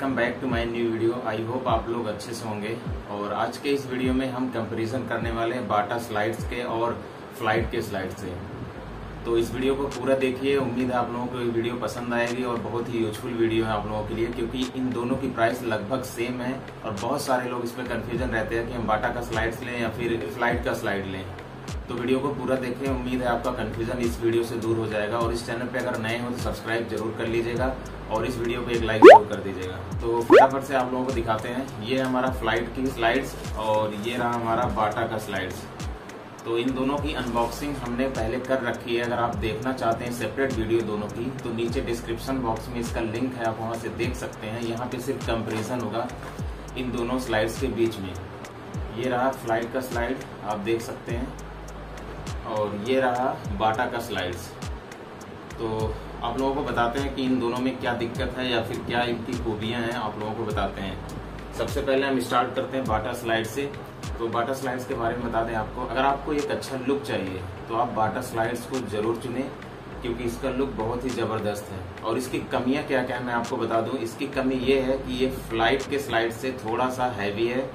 Welcome back to my new video. I hope आप लोग अच्छे से होंगे। और आज के इस वीडियो में हम कंपैरिजन करने वाले हैं बाटा स्लाइड्स के और फ्लाइट के स्लाइड से। तो इस वीडियो को पूरा देखिए, उम्मीद है आप लोगों को ये वीडियो पसंद आएगी और बहुत ही यूजफुल वीडियो है आप लोगों के लिए, क्योंकि इन दोनों की प्राइस लगभग सेम है और बहुत सारे लोग इसमें कंफ्यूजन रहते हैं कि हम बाटा का स्लाइड्स लें या फिर फ्लाइट का स्लाइड लें। तो वीडियो को पूरा देखें, उम्मीद है आपका कंफ्यूजन इस वीडियो से दूर हो जाएगा। और इस चैनल पे अगर नए हो तो सब्सक्राइब जरूर कर लीजिएगा और इस वीडियो को एक लाइक जरूर कर दीजिएगा। तो फटाफट से आप लोगों को दिखाते हैं। ये हमारा फ्लाइट की स्लाइड्स और ये रहा हमारा बाटा का स्लाइड्स। तो इन दोनों की अनबॉक्सिंग हमने पहले कर रखी है। अगर आप देखना चाहते हैं सेपरेट वीडियो दोनों की, तो नीचे डिस्क्रिप्शन बॉक्स में इसका लिंक है, आप वहां से देख सकते हैं। यहाँ पे सिर्फ कंपैरिजन होगा इन दोनों स्लाइड्स के बीच में। ये रहा फ्लाइट का स्लाइड, आप देख सकते हैं, और ये रहा बाटा का स्लाइड्स। तो आप लोगों को बताते हैं कि इन दोनों में क्या दिक्कत है या फिर क्या इनकी खूबियां हैं, आप लोगों को बताते हैं। सबसे पहले हम स्टार्ट करते हैं बाटा स्लाइड से। तो बाटा स्लाइड्स के बारे में बता दें आपको, अगर आपको एक अच्छा लुक चाहिए तो आप बाटा स्लाइड्स को जरूर चुनें, क्योंकि इसका लुक बहुत ही जबरदस्त है। और इसकी कमियां क्या क्या है मैं आपको बता दूं। इसकी कमी ये है कि ये फ्लाइट के स्लाइड से थोड़ा सा हैवी है,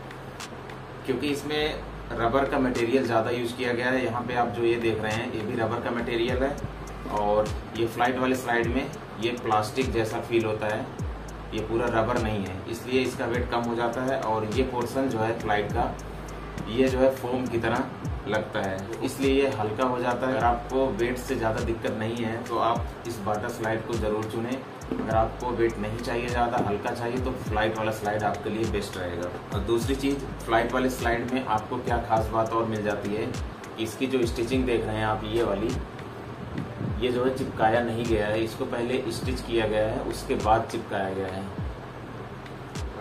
क्योंकि इसमें रबर का मटेरियल ज़्यादा यूज किया गया है। यहाँ पे आप जो ये देख रहे हैं ये भी रबर का मटेरियल है, और ये फ्लाइट वाले स्लाइड में ये प्लास्टिक जैसा फील होता है, ये पूरा रबर नहीं है, इसलिए इसका वेट कम हो जाता है। और ये पोर्शन जो है फ्लाइट का, ये जो है फोम की तरह लगता है, इसलिए ये हल्का हो जाता है। अगर आपको वेट से ज़्यादा दिक्कत नहीं है तो आप इस बाटा स्लाइड को ज़रूर चुनें। अगर आपको वेट नहीं चाहिए, ज़्यादा हल्का चाहिए, तो फ्लाइट वाला स्लाइड आपके लिए बेस्ट रहेगा। और दूसरी चीज़, फ्लाइट वाले स्लाइड में आपको क्या खास बात और मिल जाती है, इसकी जो स्टिचिंग देख रहे हैं आप, ये वाली, ये जो है चिपकाया नहीं गया है, इसको पहले स्टिच किया गया है, उसके बाद चिपकाया गया है।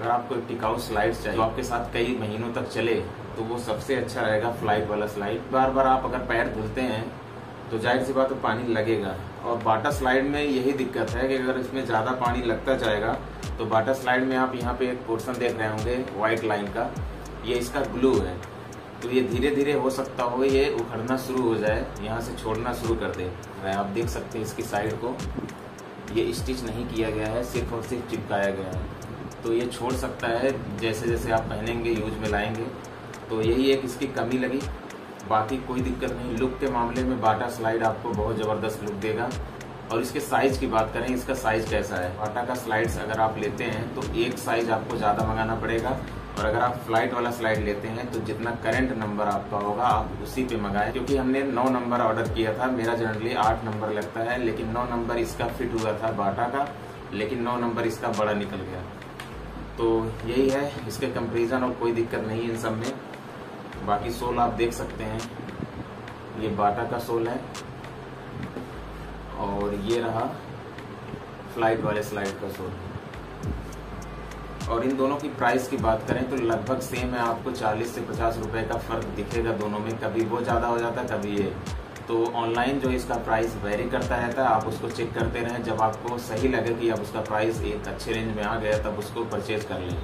अगर आपको एक टिकाऊ स्लाइड चाहिए तो आपके साथ कई महीनों तक चले, तो वो सबसे अच्छा रहेगा फ्लाइट वाला स्लाइड। बार बार आप अगर पैर धुलते हैं तो जाहिर सी बात है पानी लगेगा। और बाटा स्लाइड में यही दिक्कत है कि अगर इसमें ज़्यादा पानी लगता जाएगा तो बाटा स्लाइड में आप यहाँ पे एक पोर्शन देख रहे होंगे व्हाइट लाइन का, ये इसका ग्लू है। तो ये धीरे धीरे हो सकता हो ये उखड़ना शुरू हो जाए, यहाँ से छोड़ना शुरू कर दे। आप देख सकते हैं इसकी साइड को, ये स्टिच नहीं किया गया है, सिर्फ और सिर्फ चिपकाया गया है। तो ये छोड़ सकता है जैसे जैसे आप पहनेंगे, यूज में लाएंगे। तो यही एक इसकी कमी लगी, बाकी कोई दिक्कत नहीं। लुक के मामले में बाटा स्लाइड आपको बहुत ज़बरदस्त लुक देगा। और इसके साइज की बात करें, इसका साइज कैसा है। बाटा का स्लाइड्स अगर आप लेते हैं तो एक साइज आपको ज़्यादा मंगाना पड़ेगा, और अगर आप फ्लाइट वाला स्लाइड लेते हैं तो जितना करंट नंबर आपका होगा आप उसी पे मंगाएं। क्योंकि हमने 9 नंबर ऑर्डर किया था, मेरा जनरली 8 नंबर लगता है, लेकिन 9 नंबर इसका फिट हुआ था बाटा का, लेकिन 9 नंबर इसका बड़ा निकल गया। तो यही है इसके कंपैरिजन, और कोई दिक्कत नहीं है इन सब में। बाकी सोल आप देख सकते हैं, ये बाटा का सोल है, और ये रहा फ्लाइट वाले स्लाइड का सोल। और इन दोनों की प्राइस की बात करें तो लगभग सेम है, आपको 40 से 50 रुपए का फर्क दिखेगा दोनों में। कभी वो ज़्यादा हो जाता है, कभी ये। तो ऑनलाइन जो इसका प्राइस वेरी करता रहता है, आप उसको चेक करते रहें। जब आपको सही लगे कि अब उसका प्राइस एक अच्छे रेंज में आ गया, तब उसको परचेज कर लें।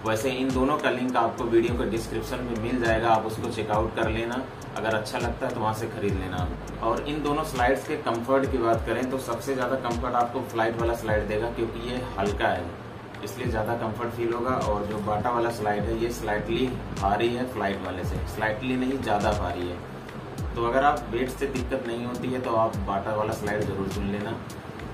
वैसे इन दोनों का लिंक आपको वीडियो के डिस्क्रिप्शन में मिल जाएगा, आप उसको चेकआउट कर लेना। अगर अच्छा लगता है तो वहाँ से खरीद लेना। और इन दोनों स्लाइड्स के कंफर्ट की बात करें तो सबसे ज़्यादा कंफर्ट आपको फ्लाइट वाला स्लाइड देगा, क्योंकि ये हल्का है, इसलिए ज़्यादा कंफर्ट फील होगा। और जो बाटा वाला स्लाइड है ये स्लाइटली भारी है फ्लाइट वाले से, स्लाइटली नहीं, ज़्यादा भारी है। तो अगर आप वेट से दिक्कत नहीं होती है तो आप बाटा वाला स्लाइड ज़रूर चुन लेना।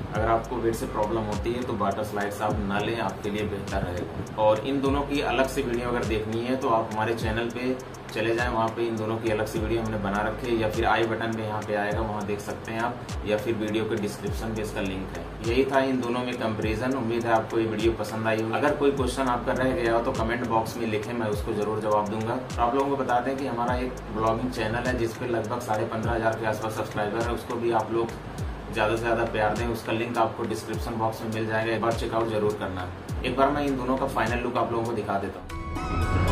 अगर आपको वेट से प्रॉब्लम होती है तो बाटा स्लाइड्स आप ना लें, आपके लिए बेहतर रहेगा। और इन दोनों की अलग से वीडियो अगर देखनी है तो आप हमारे चैनल पे चले जाएं, वहाँ पे इन दोनों की अलग से वीडियो हमने बना रखी है, या फिर आई बटन में यहाँ पे आएगा, वहाँ देख सकते हैं आप, या फिर वीडियो के डिस्क्रिप्शन पे इसका लिंक है। यही था इन दोनों में कंपेरिजन। उम्मीद है आपको ये वीडियो पसंद आई होगी। अगर कोई क्वेश्चन आपका रह गया हो तो कमेंट बॉक्स में लिखें, मैं उसको जरूर जवाब दूंगा। तो आप लोगों को बता दें कि हमारा एक ब्लॉगिंग चैनल है जिसपे लगभग 15,500 के आसपास सब्सक्राइबर है, उसको भी आप लोग ज़्यादा से ज़्यादा प्यार दें। उसका लिंक आपको डिस्क्रिप्शन बॉक्स में मिल जाएगा, एक बार चेकआउट जरूर करना। एक बार मैं इन दोनों का फाइनल लुक आप लोगों को दिखा देता हूँ।